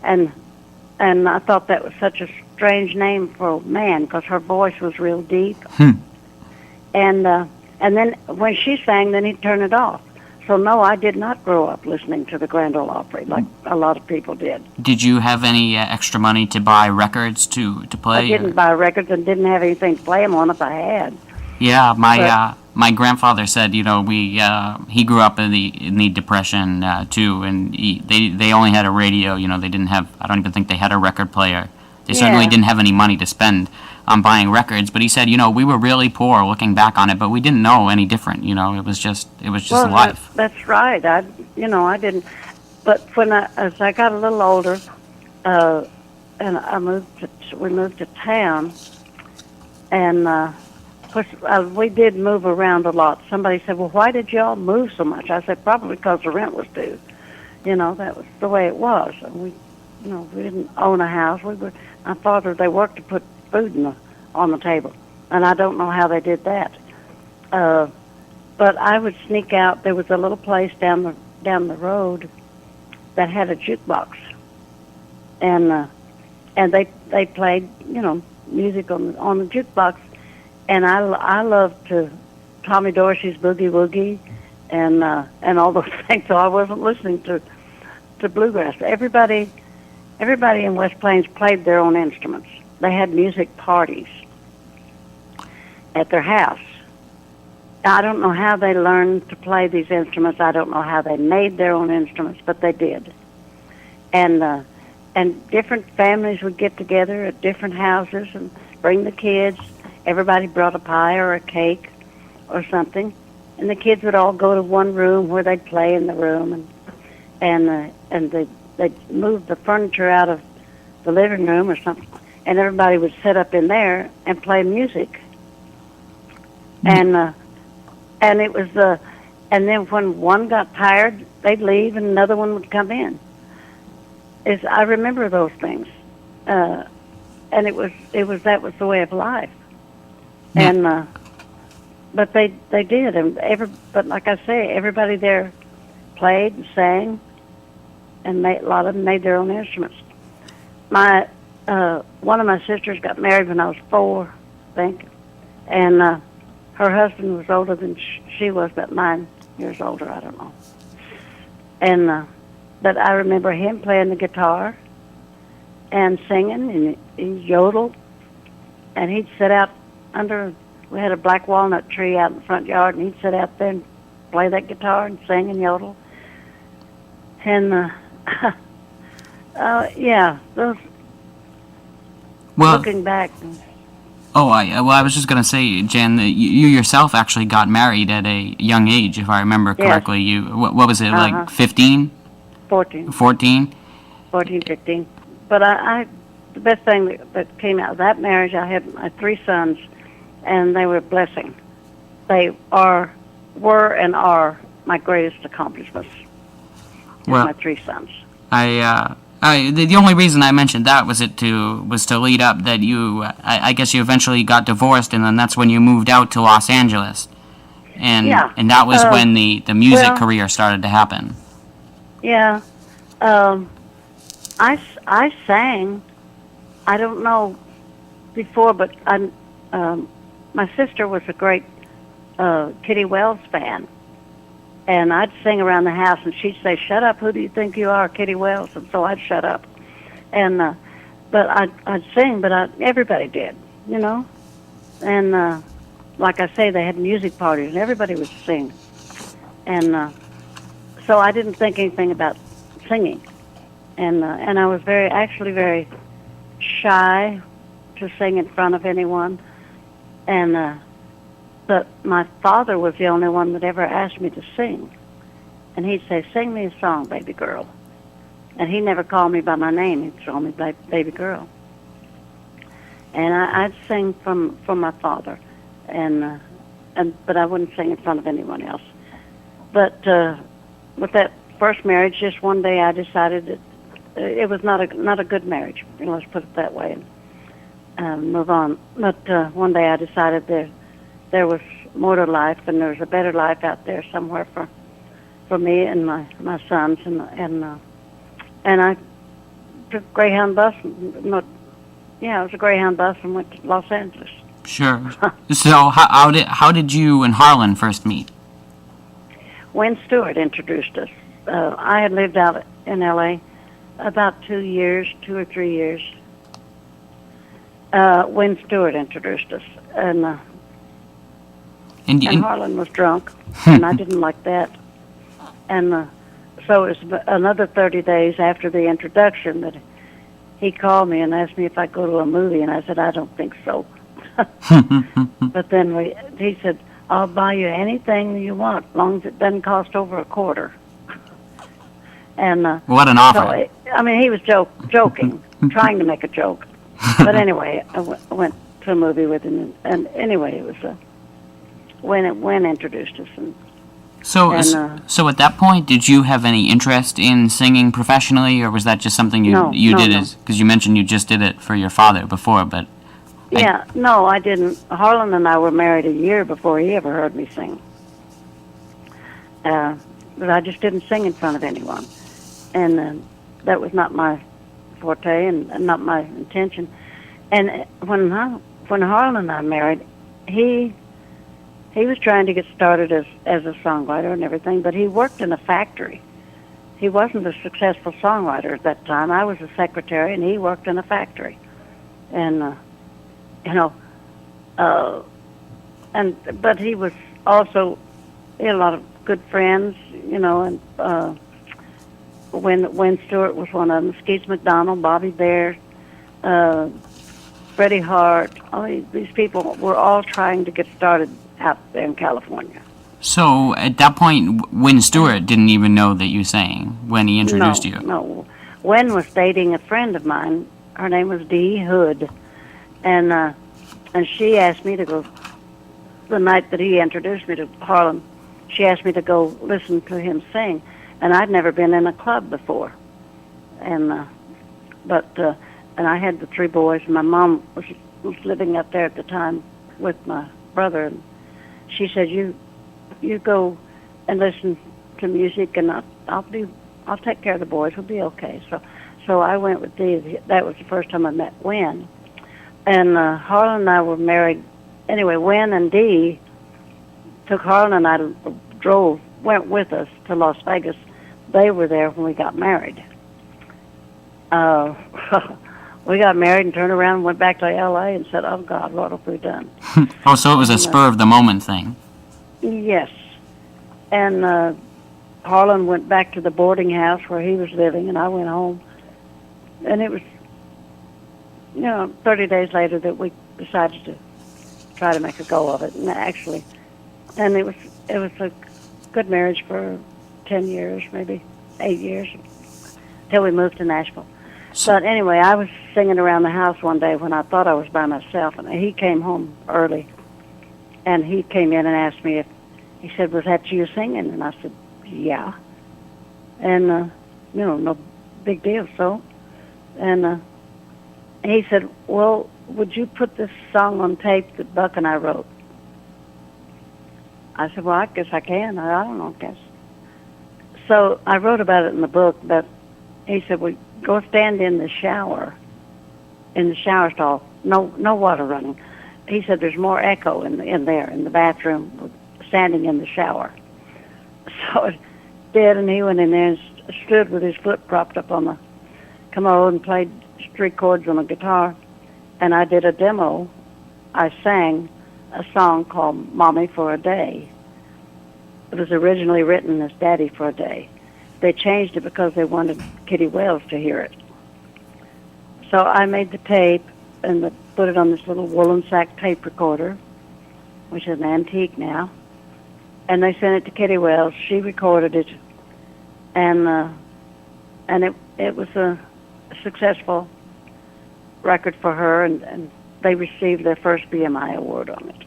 and I thought that was such a strange name for a man because her voice was real deep. And then when she sang, then he'd turn it off. So no, I did not grow up listening to the Grand Ole Opry like a lot of people did. Did you have any extra money to buy records to play? I didn't buy records and didn't have anything to play them on if I had. Yeah, my grandfather said, he grew up in the Depression too, and they only had a radio. They didn't have. I don't even think they had a record player. They certainly didn't have any money to spend on buying records. But he said, we were really poor looking back on it, but we didn't know any different. It was just life. That's right. I didn't. But as I got a little older, and we moved to town, and we did move around a lot. Somebody said, "Well, why did y'all move so much?" I said, "Probably because the rent was due." That was the way it was. And we didn't own a house. My father, they worked to put food on the table, and I don't know how they did that. But I would sneak out. There was a little place down the road that had a jukebox, and they played music on the jukebox, and I loved Tommy Dorsey's Boogie Woogie, and all those things. So I wasn't listening to bluegrass. Everybody in West Plains played their own instruments. They had music parties at their house. I don't know how they learned to play these instruments. I don't know how they made their own instruments, but they did. And different families would get together at different houses and bring the kids. Everybody brought a pie or a cake or something, and the kids would all go to one room where they'd play in the room, and they'd move the furniture out of the living room or something, and everybody would sit up in there and play music. And it was and then when one got tired, they'd leave and another one would come in. I remember those things, and that was the way of life. And but they did, but like I say, everybody there played and sang, and a lot of them made their own instruments. One of my sisters got married when I was 4, I think, and her husband was older than she was, about 9 years older, I don't know. And but I remember him playing the guitar and singing, and he yodeled, and he'd sit out we had a black walnut tree out in the front yard, and he'd sit out there and play that guitar and sing and yodel. And those. Well, looking back. I was just going to say, Jan, that you yourself actually got married at a young age, if I remember correctly. Yes. What was it, like 15? 14. 14? 14, 15. But the best thing that came out of that marriage, I had my 3 sons, and they were a blessing. They were and are my greatest accomplishments. My 3 sons. The only reason I mentioned that was to lead up that I guess you eventually got divorced, and then that's when you moved out to Los Angeles, and that was when the music career started to happen. Yeah, I sang. I don't know before, but my sister was a great Kitty Wells fan. And I'd sing around the house, and she'd say, "Shut up! Who do you think you are, Kitty Wells?" And so I'd shut up. And but I'd sing, but everybody did, And like I say, they had music parties, and everybody would sing. And so I didn't think anything about singing. And I was actually very shy to sing in front of anyone. And but my father was the only one that ever asked me to sing. And he'd say, "Sing me a song, baby girl." And he never called me by my name. He'd call me baby girl. And I'd sing from my father. But I wouldn't sing in front of anyone else. But with that first marriage, just one day I decided that it was not a good marriage. Let's put it that way, and move on. But one day I decided there was more to life, and there was a better life out there somewhere for me and my sons, and I took a Greyhound bus. Yeah, it was a Greyhound bus and went to Los Angeles. Sure. So how did you and Harlan first meet? Wayne Stewart introduced us. I had lived out in L.A. about 2 or 3 years. Wayne Stewart introduced us, and Harlan was drunk, and I didn't like that. And so it was another 30 days after the introduction that he called me and asked me if I'd go to a movie, and I said, I don't think so. But then he said, I'll buy you anything you want, as long as it doesn't cost over a quarter. And what an offer! So, I mean, he was joking, trying to make a joke. But anyway, I went to a movie with him, and anyway, it was when introduced us. So at that point, did you have any interest in singing professionally, or was that just something you did as, because you mentioned you just did it for your father before, but... No, I didn't. Harlan and I were married a year before he ever heard me sing. But I just didn't sing in front of anyone. And that was not my forte and not my intention. And when Harlan and I married, he was trying to get started as a songwriter and everything, but he worked in a factory. He wasn't a successful songwriter at that time. I was a secretary, and he worked in a factory. And but he was also, he had a lot of good friends, and Wayne Stewart was one of them, Skeets McDonald, Bobby Bear, Freddie Hart. These people were all trying to get started out there in California. So at that point, Wayne Stewart didn't even know that you sang when he introduced you? No. Wayne was dating a friend of mine. Her name was Dee Hood. And she asked me to go, the night that he introduced me to Harlan, she asked me to go listen to him sing. And I'd never been in a club before. And I had the 3 boys, and my mom was living up there at the time with my brother. And she said, "You go and listen to music, and I'll take care of the boys. We'll be okay." So I went with Dee. That was the first time I met Wayne. And Harlan and I were married. Anyway, Wayne and Dee took Harlan and I went with us to Las Vegas. They were there when we got married. We got married and turned around and went back to L.A. and said, "Oh, God, what have we done?" Oh, so it was a spur-of-the-moment thing. Yes. And Harlan went back to the boarding house where he was living, and I went home. And it was, 30 days later that we decided to try to make a go of it. And it was a good marriage for 10 years, maybe 8 years, till we moved to Nashville. But anyway, I was singing around the house one day when I thought I was by myself, and he came home early, and he came in and asked me he said, "Was that you singing?" And I said, "Yeah." And, no big deal, so. And he said, "Well, would you put this song on tape that Buck and I wrote?" I said, "Well, I guess I can. I don't know, I guess." So I wrote about it in the book, but he said, "Well, go stand in the shower stall. No water running." He said, "There's more echo in there, in the bathroom, standing in the shower." So it did, and he went in there and stood with his foot propped up on the commode and played 3 chords on a guitar. And I did a demo. I sang a song called "Mommy for a Day." It was originally written as "Daddy for a Day." They changed it because they wanted Kitty Wells to hear it. So I made the tape and put it on this little woolen sack tape recorder, which is an antique now. And they sent it to Kitty Wells. She recorded it, and it was a successful record for her, and they received their first BMI award on it.